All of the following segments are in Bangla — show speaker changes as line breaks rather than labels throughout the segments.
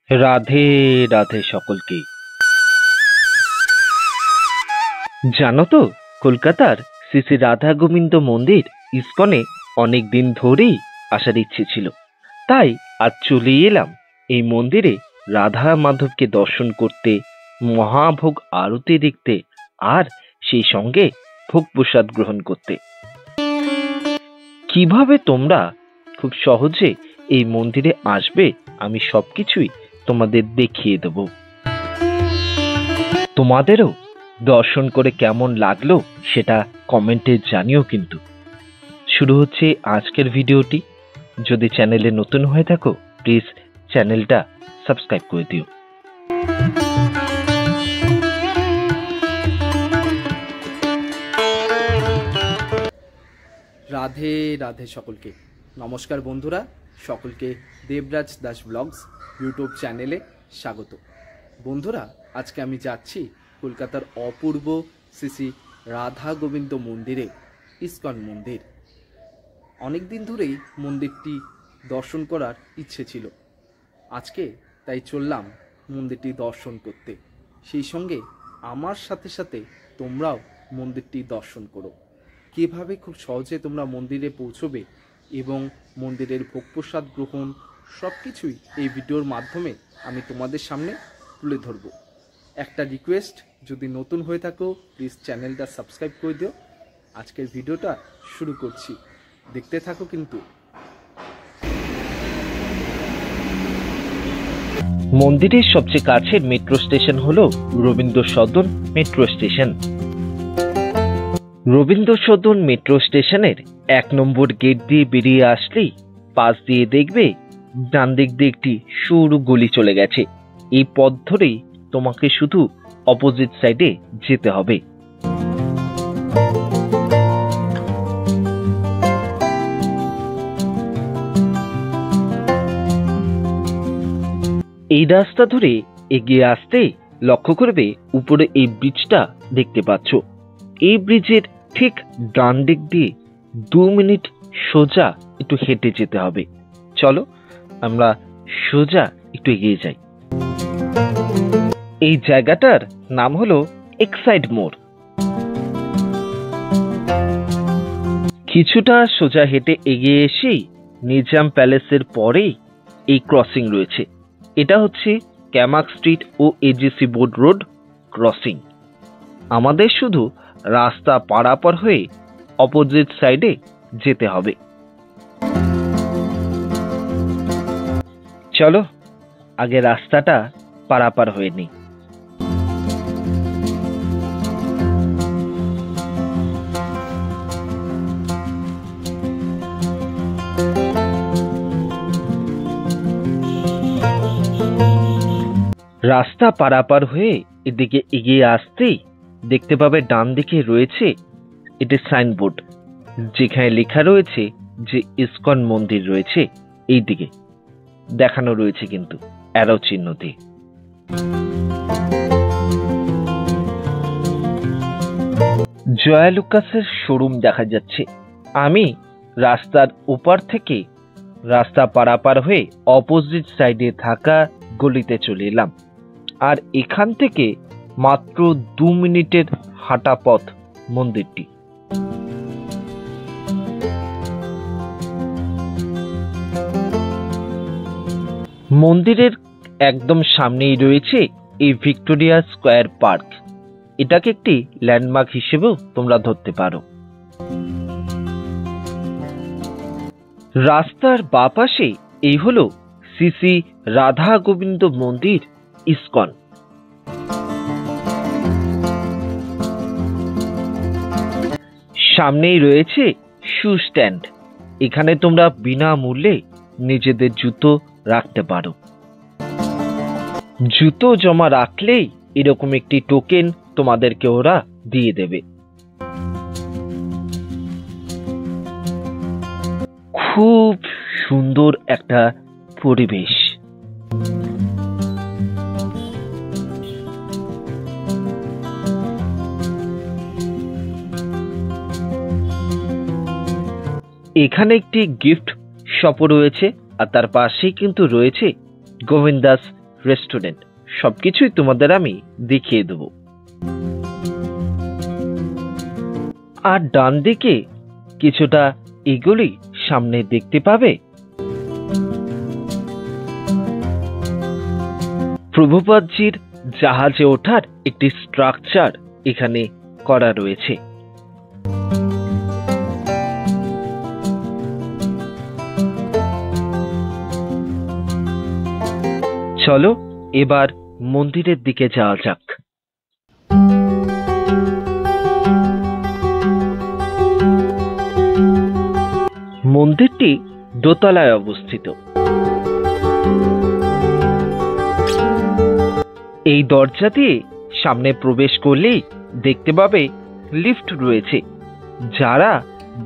রাধে রাধে সকলকে। জানো তো, কলকাতার শ্রী শ্রী রাধা গোবিন্দ মন্দির ইস্কনে অনেক দিন ধরেই আসার ইচ্ছে ছিল, তাই আজ চলে এলাম এই মন্দিরে রাধা মাধবকে দর্শন করতে, মহাভোগ আরতি দেখতে আর সেই সঙ্গে ভোগ প্রসাদ গ্রহণ করতে। কিভাবে তোমরা খুব সহজে এই মন্দিরে আসবে আমি সবকিছুই তোমাদের দেখিয়ে দেব। তোমাদেরও দর্শন করে কেমন লাগলো সেটা কমেন্টে জানিও। কিন্তু শুরু হচ্ছে আজকের ভিডিওটি। যদি চ্যানেলে নতুন হয়ে থাকো প্লিজ চ্যানেলটা সাবস্ক্রাইব করে দিও।
রাধে রাধে সকলকে। নমস্কার বন্ধুরা, সকলকে দেবরাজ দাস ব্লগস ইউটিউব চ্যানেলে স্বাগত। বন্ধুরা, আজকে আমি যাচ্ছি কলকাতার অপূর্ব শ্রী শ্রী রাধা গোবিন্দ মন্দিরে, ইস্কন মন্দির। অনেক দিন ধরেই মন্দিরটি দর্শন করার ইচ্ছে ছিল, আজকে তাই চললাম মন্দিরটি দর্শন করতে। সেই সঙ্গে আমার সাথে সাথে তোমরাও মন্দিরটি দর্শন করো। কীভাবে খুব সহজে তোমরা মন্দিরে পৌঁছবে এবং মন্দিরের ভোগ প্রসাদ গ্রহণ সব কিছুই এই ভিডিওর মাধ্যমে আমি তোমাদের সামনে তুলে ধরব। একটা রিকোয়েস্ট, যদি নতুন হয়ে থাকো প্লিজ চ্যানেলটা সাবস্ক্রাইব করে দিও। আজকের ভিডিওটা শুরু করছি, দেখতে থাকো। কিন্তু
মন্দিরের সবচেয়ে কাছের মেট্রো স্টেশন হলো Rabindra Sadan metro station. Rabindra Sadan metro স্টেশনের 1 নম্বর গেট দিয়ে বেরিয়ে আসলেই পাশ দিয়ে দেখবে ডান দিক দিয়ে একটি সরু গলি চলে গেছে। এই পথ ধরেই তোমাকে শুধু অপোজিট সাইডে যেতে হবে। এই রাস্তা ধরে এগিয়ে আসতে লক্ষ্য করবে উপরে এই ব্রিজটা দেখতে পাচ্ছ। এই ব্রিজের ঠিক ডান দিক দিয়ে 2 মিনিট সোজা একটু হেঁটে যেতে হবে। চলো আমরা সোজা একটু এগিয়ে যাই। এই জায়গাটার নাম হলো এক্সাইড মোড়। কিছুটা সোজা হেঁটে এগিয়ে এসেই নিজাম প্যালেসের পরেই এই ক্রসিং রয়েছে। এটা হচ্ছে ক্যামাক স্ট্রিট ও এজিসি বোর্ড রোড ক্রসিং। আমাদের শুধু রাস্তা পারাপার হয়ে অপোজিট সাইডে যেতে হবে। চলো আগে রাস্তাটা পারাপার হয়ে নিই। রাস্তা পারাপার হয়ে এদিকে এগিয়ে আসতেই দেখতে পাবে ডান দিকে রয়েছে এটি সাইনবোর্ড, যেখানে লেখা রয়েছে যে ইস্কন মন্দির রয়েছে। এই দিকে দেখানো রয়েছে কিন্তু অ্যারো চিহ্ন দিয়ে। জয়া লুকাসের শোরুম দেখা যাচ্ছে। আমি রাস্তার ওপার থেকে রাস্তা পারাপার হয়ে অপোজিট সাইডে থাকা গলিতে চলে এলাম। আর এখান থেকে মাত্র 2 মিনিটের হাঁটা পথ মন্দিরটি। মন্দিরের একদম সামনেই রয়েছে এই ভিক্টোরিয়া স্কয়ার পার্ক। এটাকে একটি ল্যান্ডমার্ক হিসেবেও তোমরা ধরতে পারো। রাস্তার বাঁ পাশে এই হলো শ্রী শ্রী রাধা গোবিন্দ মন্দির ইস্কন। সামনেই রয়েছে শু স্ট্যান্ড। এখানে তোমরা বিনামূল্যে নিজেদের জুতো রাখতে পারো। জুতো জমা রাখলেই এরকম একটি টোকেন তোমাদেরকে ওরা দিয়ে দেবে। খুব সুন্দর একটা পরিবেশ। এখানে একটি গিফট শপও রয়েছে, আর তার পাশেই কিন্তু রয়েছে গোবিন্দাস রেস্টুরেন্ট সবকিছুই তোমাদের আমি দেখিয়ে দেব। আর ডান দিকে কিছুটা এগুলি সামনে দেখতে পাবে প্রভুপাদজির জাহাজে ওঠার একটি স্ট্রাকচার এখানে করা রয়েছে। চলো এবার মন্দিরের দিকে যাওয়া যাক। মন্দিরটি দোতলায় অবস্থিত। এই দরজা দিয়ে সামনে প্রবেশ করলেই দেখতে পাবে লিফট রয়েছে। যারা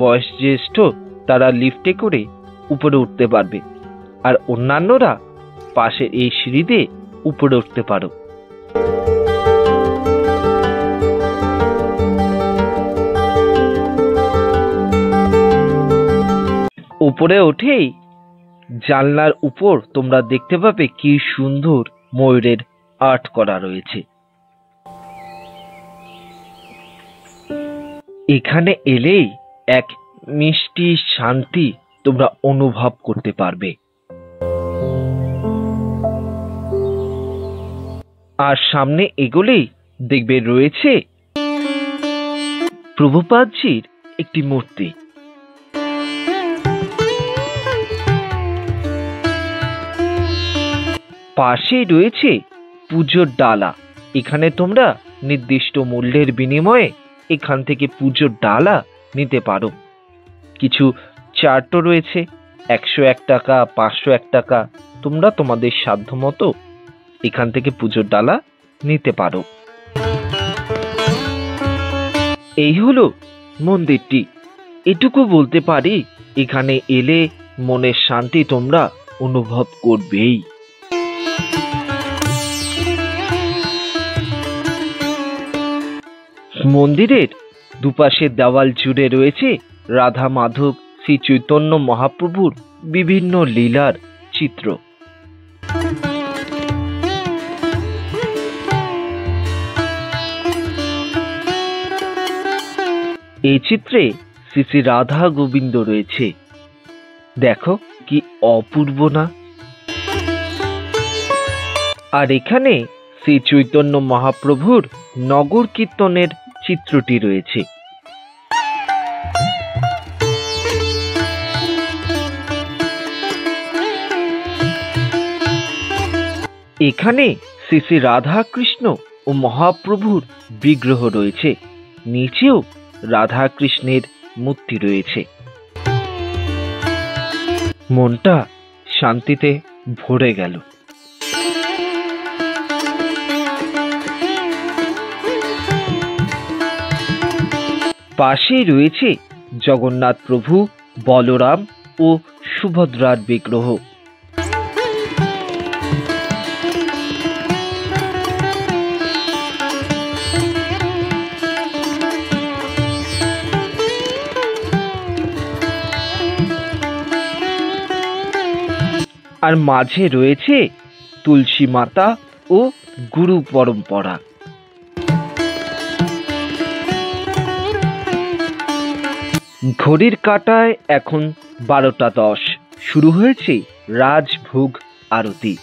বয়োজ্যেষ্ঠ তারা লিফটে করে উপরে উঠতে পারবে, আর অন্যান্যরা পাশে এই সিঁড়ি দিয়ে উপরে উঠতে পারো। উপরে উঠেই জানলার উপর তোমরা দেখতে পাবে কি সুন্দর ময়ূরের আর্ট করা রয়েছে। এখানে এলেই এক মিষ্টি শান্তি তোমরা অনুভব করতে পারবে। আর সামনে এগোলেই দেখবে রয়েছে প্রভুপাদজির একটি মূর্তি। পাশেই রয়েছে পুজোর ডালা। এখানে তোমরা নির্দিষ্ট মূল্যের বিনিময়ে এখান থেকে পুজোর ডালা নিতে পারো। কিছু চার্টও রয়েছে, 101 টাকা, 501 টাকা। তোমরা তোমাদের সাধ্য মতো এখান থেকে পুজোর ডালা নিতে পারো। এই হলো মন্দিরটি। এটুকু বলতে পারি, এখানে এলে মনের শান্তি তোমরা অনুভব করবেই। মন্দিরের দুপাশের দেওয়াল জুড়ে রয়েছে রাধা মাধব শ্রী চৈতন্য মহাপ্রভুর বিভিন্ন লীলার চিত্র। এই চিত্রে শ্রী শ্রী রাধা গোবিন্দ রয়েছে। দেখো কি অপূর্ব না? আর এখানে শ্রী চৈতন্য মহাপ্রভুর নগর কীর্তনের চিত্রটি রয়েছে। এখানে শ্রী শ্রী রাধা কৃষ্ণ ও মহাপ্রভুর বিগ্রহ রয়েছে। নিচেও রাধা কৃষ্ণের মূর্তি রয়েছে। মনটা শান্তিতে ভরে গেল। পাশেই রয়েছে জগন্নাথ প্রভু, বলরাম ও সুভদ্রার বিগ্রহ। আর মাঝে রয়েছে তুলসী মাতা ও গুরু পরম্পরা। ঘড়ির কাঁটায় এখন 12টা 10। শুরু হয়েছে রাজভোগ আরতি।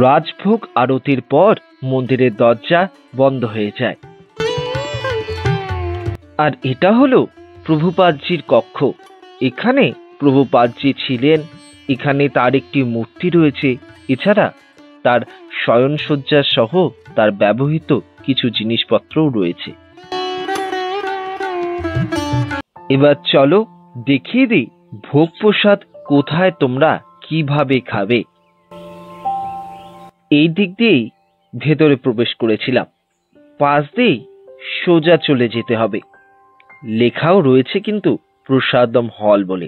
রাজভোগ আরতির পর মন্দিরের দরজা বন্ধ হয়ে যায়। আর এটা হলো প্রভুপাদজির কক্ষ। এখানে প্রভুপাদজি ছিলেন। এখানে তার একটি মূর্তি রয়েছে। এছাড়া তার শয়নসজ্জা সহ তার ব্যবহৃত কিছু জিনিসপত্রও রয়েছে। এবার চলো দেখিয়ে দিই ভোগ প্রসাদ কোথায় তোমরা কিভাবে খাবে। এই দিক দিয়েই ভেতরে প্রবেশ করেছিলাম। পাশ দিয়েই সোজা চলে যেতে হবে। লেখাও রয়েছে কিন্তু প্রসাদম হল বলে।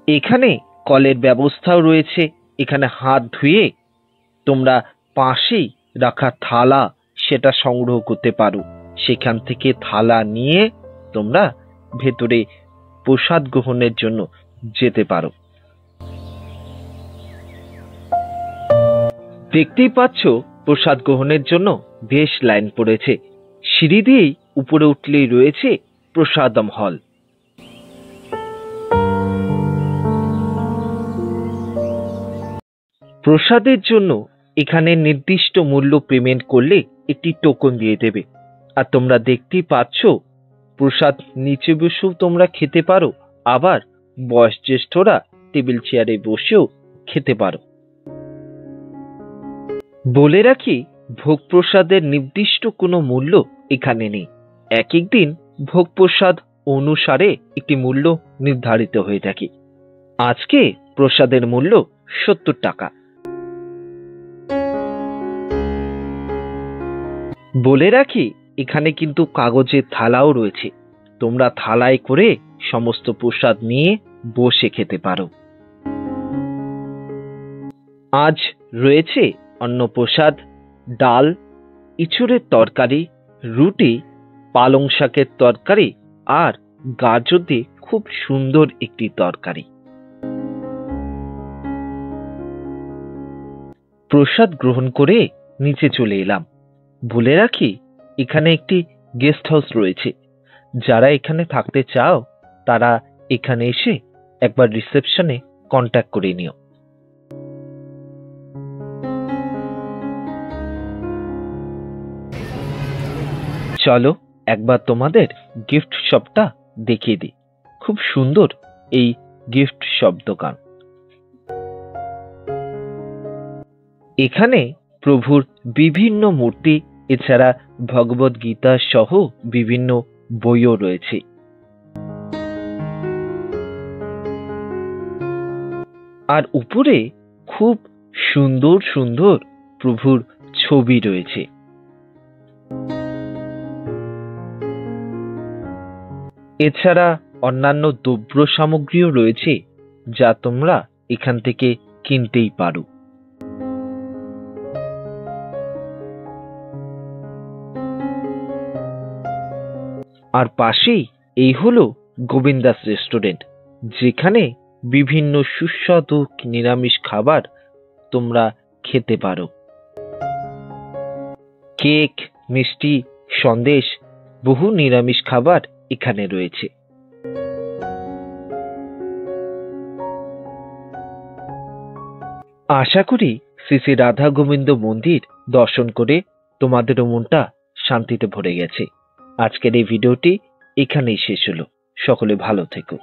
এখানে কলের ব্যবস্থাও রয়েছে। এখানে হাত ধুয়ে তোমরা পাশেই রাখা থালা সেটা সংগ্রহ করতে পারো। সেখান থেকে থালা নিয়ে তোমরা ভেতরে প্রসাদ গ্রহণের জন্য যেতে পারো। দেখতেই পাচ্ছ প্রসাদ গ্রহণের জন্য বেশ লাইন পড়েছে। সিঁড়ি দিয়েই উপরে উঠলেই রয়েছে প্রসাদম হল। প্রসাদের জন্য এখানে নির্দিষ্ট মূল্য পেমেন্ট করলে একটি টোকন দিয়ে দেবে। আর তোমরা দেখতেই পাচ্ছ প্রসাদ নিচে বসেও তোমরা খেতে পারো, আবার বয়োজ্যেষ্ঠরা টেবিল চেয়ারে বসেও খেতে পারো। বলে রাখি, ভোগ প্রসাদের নির্দিষ্ট কোনো মূল্য এখানে নেই। এক এক দিন ভোগ প্রসাদ অনুসারে একটি মূল্য নির্ধারিত হয়ে থাকে। আজকে প্রসাদের মূল্য 70 টাকা। বলে রাখি, এখানে কিন্তু কাগজের থালাও রয়েছে। তোমরা থালায় করে সমস্ত প্রসাদ নিয়ে বসে খেতে পারো। আজ রয়েছে অন্নপ্রসাদ, ডাল, ইঁচড়ের তরকারি, রুটি, পালং শাকের তরকারি আর গাজর দিয়ে খুব সুন্দর একটি তরকারি। প্রসাদ গ্রহণ করে নিচে চলে এলাম। বলে রাখি, এখানে একটি গেস্ট হাউস রয়েছে। যারা এখানে থাকতে চাও তারা এখানে এসে একবার রিসেপশনে কন্ট্যাক্ট করে নিও। চলো একবার তোমাদের গিফট শপটা দেখিয়ে দিই। খুব সুন্দর এই গিফট শপ দোকান। এখানে প্রভুর বিভিন্ন মূর্তি, এছাড়া ভগবদ গীতা সহ বিভিন্ন বইও রয়েছে। আর উপরে খুব সুন্দর সুন্দর প্রভুর ছবি রয়েছে। এছাড়া অন্যান্য দ্রব্য সামগ্রীও রয়েছে, যা তোমরা এখান থেকে কিনতেই পারো। আর পাশেই এই হলো গোবিন্দাস রেস্টুরেন্ট, যেখানে বিভিন্ন সুস্বাদু নিরামিষ খাবার তোমরা খেতে পারো। কেক, মিষ্টি, সন্দেশ, বহু নিরামিষ খাবার এখানে রয়েছে। আশা করি শ্রী শ্রী রাধা গোবিন্দ মন্দির দর্শন করে তোমাদেরও মনটা শান্তিতে ভরে গেছে। আজকের এই ভিডিওটি এখানেই শেষ হলো। সকলে ভালো থেকো।